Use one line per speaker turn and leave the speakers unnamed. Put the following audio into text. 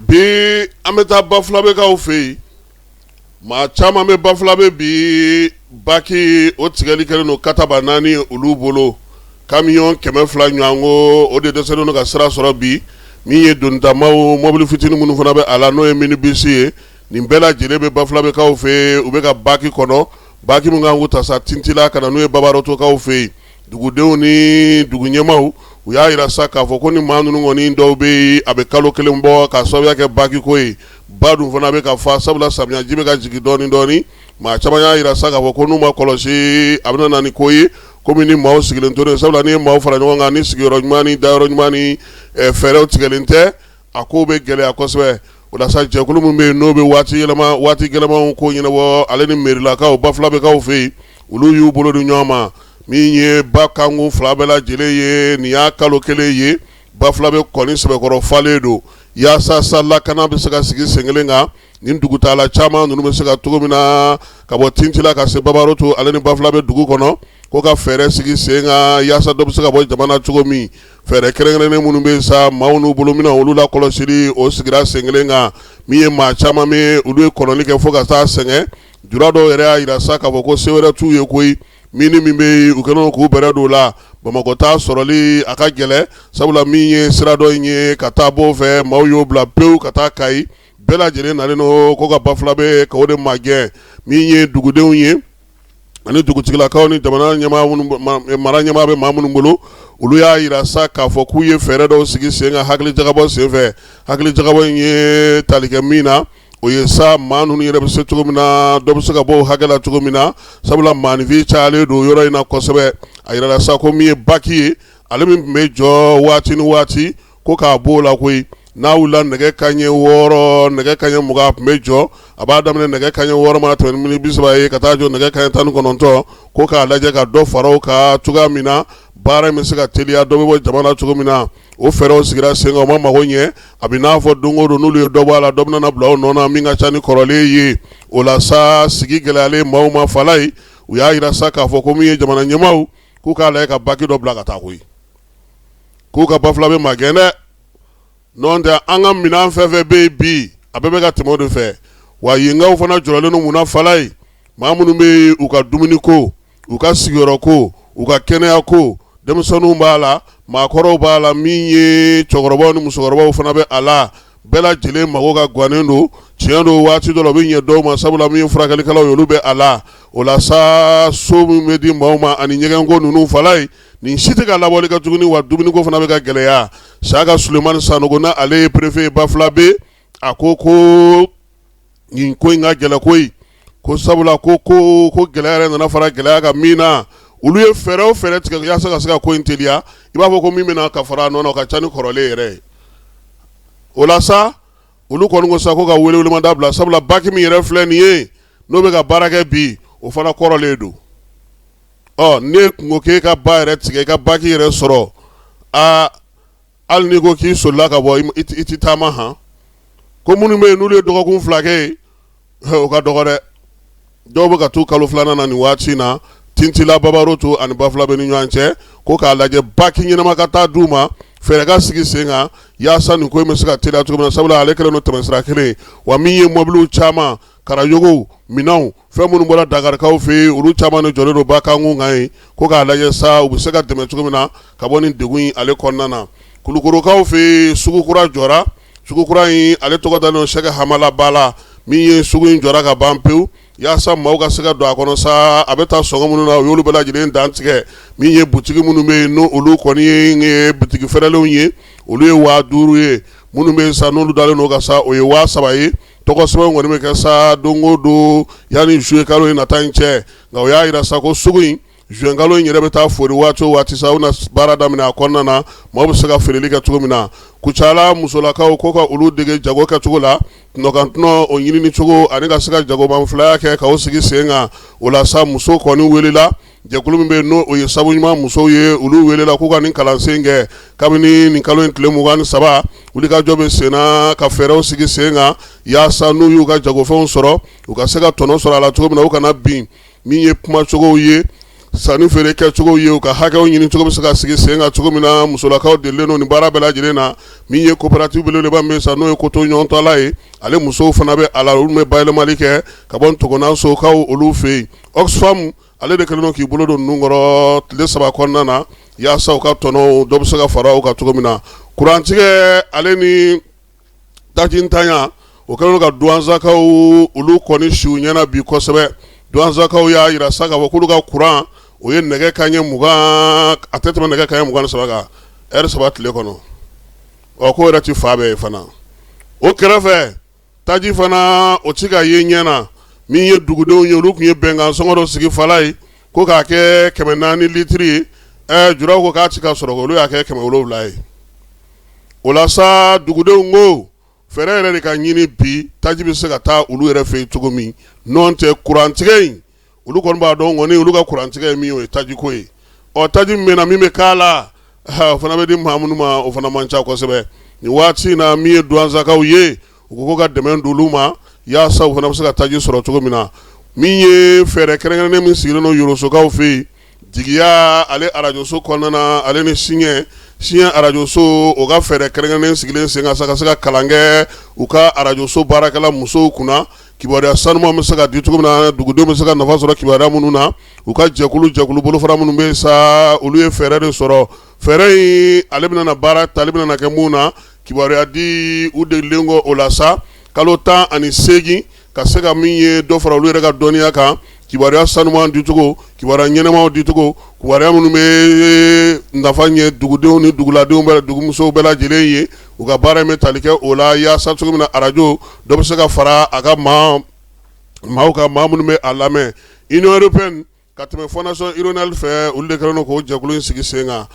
bi an bɛ taa Bafulabe fɛ yen maa caman bɛ Bafulabe bi baki o tigɛli kɛlen don kataba 4 olu bolo camion 200 ɲɔgɔn ko o de dɛsɛlen don ka sira sɔrɔ bi min ye donitamaw mobili fitinin minnu fana bɛ a la n'o ye minibus ye nin bɛɛ lajɛlen bɛ Bafulabekaw fɛ yen u bɛ ka baki kɔnɔ baki min kan k'u ta sa Tintila ka na n'o ye Babarotokaw fɛ yen dugudenw ni dugu ɲɛmaw u y'a yira sa k'a fɔ ko ni maa ninnu kɔni dɔw bɛ yen a bɛ kalo 1 bɔ k'a sababuya kɛ baki ko ye ba dun fana bɛ ka fa sabula samiyaji bɛ ka jigin dɔɔni maa caman y'a yira sa k'a fɔ ko n'u ma kɔlɔsi a bɛna na ni ko ye komi ni maaw sigilen to sabula ni maaw fara ɲɔgɔn kan ni sigiyɔrɔ ɲuman ni dayɔrɔ ɲuman ni fɛɛrɛw tigɛlen tɛ a ko bɛ gɛlɛya kosɛbɛ o la sa jɛkulu min bɛ yen n'o bɛ waati gɛlɛmanw ko ɲɛnabɔ ale ni merilakaw Bafulabekaw fɛ yen olu y'u bolo di ɲɔgɔn ma min ye ba kanku 2 bɛɛ lajɛlen ye nin y'a kalo 1 ye Bafulabe kɔni sɛbɛkɔrɔ falen don yaasa sa lakana bɛ se ka sigi sen kelen kan nin dugutaala caman ninnu bɛ se ka cogo min na ka bɔ Tintila ka se Babaroto ale ni Bafulabe dugu kɔnɔ ko ka fɛɛrɛ sigi sen kan yaasa dɔ bɛ se ka bɔ jamana cogo min fɛɛrɛ kɛrɛnkɛrɛnnen minnu bɛ sa maaw n'u bolo minɛ olu la kɔlɔsili o sigira sen kelen kan min ye maa caman bɛ olu ye kɔnɔli kɛ fo ka taa sɛgɛn jura dɔw yɛrɛ y'a yira sa k'a fɔ ko se wɛrɛ t'u ye koyi min bɛ yen u kɛlen k'u bɛrɛ don la Bamakɔ ta sɔrɔli a ka gɛlɛ sabula min ye sira dɔ in ye ka taa bɔ fɛ maaw y'o bila pewu ka taa Kayi bɛɛ lajɛlen nalen don ko ka Bafulabe ka o de magɛn min ye dugudenw ye ani dugutigilakaw ni jamana ɲɛmaa mara ɲɛmaa bɛ maa minnu bolo olu y'a yira sa k'a fɔ k'u ye fɛɛrɛ dɔw sigi sen kan hakili jagabɔ sen fɛ hakili jagabɔ in ye tali kɛ min na o ye sa maa ninnu yɛrɛ bɛ se cogo min na dɔ bɛ se ka bɔ o hakɛ la cogo min na sabula maanifin cayalen don yɔrɔ in na kosɛbɛ a yirala sa ko min ye baki ye ale min tun bɛ jɔ waati ni waati ko k'a bɔ o la koyi n'a wulila nɛgɛ kanɲɛ 6 nɛgɛ kanɲɛ 20 a tun bɛ jɔ a b'a daminɛ nɛgɛ kanɲɛ 6 mana tɛmɛ ni miniti 30 ye ka taa jɔ nɛgɛ kanɲɛ 19 ko k'a lajɛ ka dɔ fara o kan cogoya min na baara in bɛ se ka teliya dɔ bɛ bɔ jamana cogo min na o fɛɛrɛw sigira sen kan o ma mago ɲɛ a bɛ n'a fɔ don o don n'olu ye dɔ bɔ a la dɔ bɛna na bila o nɔ na min ka ca ni kɔrɔlen ye o la sa sigi gɛlɛyalen maaw ma fala ye u y'a yira sa k'a fɔ ko min ye jamana ɲɛmaaw k'u k'a lajɛ ka baki dɔ bila ka taa koyi k'u ka Bafulabe magɛn dɛ n'o tɛ an ka minɛn fɛn fɛn bɛ yen bi a bɛɛ bɛ ka tɛmɛ o de fɛ wa yenkaw fana jɔlen don mun na fala ye maa minnu bɛ yen u ka dumuni ko u ka sigiyɔrɔ ko u ka kɛnɛya ko denmisɛnninw b'a la maakɔrɔw b'a la min ye cɛkɔrɔbaw ni musokɔrɔbaw fana bɛ a la bɛɛ lajɛlen mago ka gannen don tiɲɛ don waati dɔ la u bɛ ɲɛ dɔw ma sabula min ye furakɛlikɛlaw ye olu bɛ a la o la sa so min bɛ di maaw ma ani ɲɛgɛnko ninnu fala ye nin si tɛ ka labɔli ka tuguni wa dumuniko fana bɛ ka gɛlɛya Saka Sulemani Sanogo na ale ye préfet Bafulabe a ko nin ko in ka gɛlɛ koyi ko sabula ko gɛlɛya yɛrɛ nana fara gɛlɛya kan min na olu ye fɛɛrɛ o fɛɛrɛ tigɛ yaasa ka se ka ko in teliya i b'a fɔ ko min bɛna ka fara a nɔ na o ka ca ni kɔrɔlen yɛrɛ ye o la sa olu kɔni ko sa ko ka welewelemada bila sabula baki min yɛrɛ filɛ nin ye n'o bɛ ka baara kɛ bi o fana kɔrɔlen don ne kungo k'e ka ba yɛrɛ tigɛ i ka baki yɛrɛ sɔrɔ hali n'i ko k'i solila ka bɔ i ti taama han ko minnu bɛ yen n'olu ye dɔgɔkun 2 kɛ ye o ka dɔgɔ dɛ dɔw bɛ ka t'u kalo 2nan na nin waati na Tintila Babaroto ani Bafulabe ni ɲɔgɔn cɛ ko k'a lajɛ baki ɲɛnama ka taa d'u ma fɛɛrɛ ka sigi sen kan yaasa nin ko in bɛ se ka teliya cogo min na sabula ale kɛlen don tɛmɛsira kelen wa min ye mobiliw caman karajogow minɛnw fɛn minnu bɔra Dakarikaw fɛ yen olu caman de jɔlen don ba kanku kan ye ko k'a lajɛ sa u bɛ se ka dɛmɛ cogo min na ka bɔ nin degun in ale kɔnɔna na Kulukorokaw fɛ yen sugu kura jɔra sugu kura in ale tɔgɔ dalen don Sɛki Hamala Bala min ye sugu in jɔra ka ban pewu yaasa maaw ka se ka don a kɔnɔ sa a bɛ taa sɔngɔ minnu na u y'olu bɛɛ lajɛlen dan tigɛ min ye butigi minnu bɛ yen n'olu kɔni ye butigi fɛrɛlenw ye olu ye 5000 ye minnu bɛ yen sa n'olu dalen don ka sa o ye 3000 ye tɔgɔ sɛbɛn kɔni bɛ kɛ sa don o don yanni juillet kalo in nata in cɛ nka o y'a yira sa ko sugu in juillet kalo in yɛrɛ bɛ taa fori waati o waati sa u na baara daminɛ a kɔnɔna na maaw bɛ se ka feereli kɛ cogo min na Kucala musolakaw ko ka olu dege jago kɛcogo la tɔnɔ o ɲinini cogo ani ka se ka jagomanfilaya kɛ ka o sigi sen kan o la sa muso kɔni welela jɛkulu min bɛ yen n'o ye sabu ɲuman musow ye olu welela k'u ka nin kalansen kɛ kabini nin kalo in tile 23 wulikajɔ bɛ sen na ka fɛɛrɛw sigi sen kan yaasa n'u y'u ka jagofɛnw sɔrɔ u ka se ka tɔnɔ sɔrɔ a la cogo min na u kana bin min ye kuma cogow ye sanni feere kɛcogo ye u ka hakɛw ɲini cogo bɛ se ka sigi sen kan cogo min na musolakaw delilen don nin baara bɛɛ lajɛlen na min ye coopérative belebeleba min sa n'o ye koto ɲɔgɔntɔla ye ale musow fana bɛ a la olu bɛ bayɛlɛmali kɛ ka bɔ ntɔgɔnna sokaw olu fɛ yen Oxfam ale de kɛlen don k'i bolo don ninnu kɔrɔ tile 3 kɔnɔna na yaasa u ka tɔnɔ dɔ bɛ se ka fara u kan cogo min na kurantigɛ ale ni taji ntanya o kɛlen don ka duwansakaw olu kɔni siw ɲɛna bi kosɛbɛ duwansakaw y'a yira sa k'a fɔ k'olu ka kuran o ye nɛgɛ kanɲɛ 20 a tɛ tɛmɛ nɛgɛ kanɲɛ 23 kan heure 3 tile kɔnɔ ko yɛrɛ ti fa bɛɛ ye fana o kɛrɛfɛ taji fana o ti ka ye ɲɛna min ye dugudenw ye olu tun ye bɛnkan sɔngɔ dɔ sigi fala ye ko k'a kɛ 400 litiri ye juraw ko k'a ti ka sɔrɔ olu y'a kɛ 700 ye o la sa dugudenw ko fɛrɛ yɛrɛ de ka ɲini bi taji bɛ se ka taa olu yɛrɛ fɛ yen cogo min n'o tɛ kurantigɛ in olu kɔni b'a dɔn kɔni olu ka kurantigɛ ye min o ye taji ko ye taji min na min bɛ k'a la o fana bɛ di maa minnu ma o fana man ca kosɛbɛ nin waati in na min ye duwansakaw ye u ko ka dɛmɛ d'olu ma yaasa u fana bɛ se ka taji sɔrɔ cogo min na min ye fɛɛrɛ kɛrɛnkɛrɛnnen min sigilen don Yorosokaw fɛ yen jigiya ale arajoso kɔnɔna na ale ni siɲɛ arajoso o ka fɛɛrɛ kɛrɛnkɛrɛnnen sigilen sen kan ka se ka kalan kɛ u ka arajoso baarakɛla musow kunna kibaruya sanuman bɛ se ka di cogo min na dugudenw bɛ se ka nafa sɔrɔ kibaruya minnu na u ka jɛkulu bolofara minnu bɛ sa olu ye fɛɛrɛ de sɔrɔ fɛɛrɛ in ale bɛna baara ta ale bɛna kɛ mun na kibaruya di u delilen kɔ o la sa kalo 18 ka se ka min ye dɔ fara olu yɛrɛ ka dɔnniya kan kibaruya sanuman dicogo kibaruya ɲɛnɛmaw dicogo kibaruya minnu bɛ nafa ɲɛ dugudenw ni duguladenw bɛɛ dugumusow bɛɛ lajɛlen ye u ka baara in bɛ tali kɛ o la yaasa cogo min na arajo dɔ bɛ se ka fara a ka maaw ka maa minnu bɛ a lamɛn Union européenne ka tɛmɛ fondation Ironel fɛ olu de kɛlen don k'o jɛkulu in sigi sen kan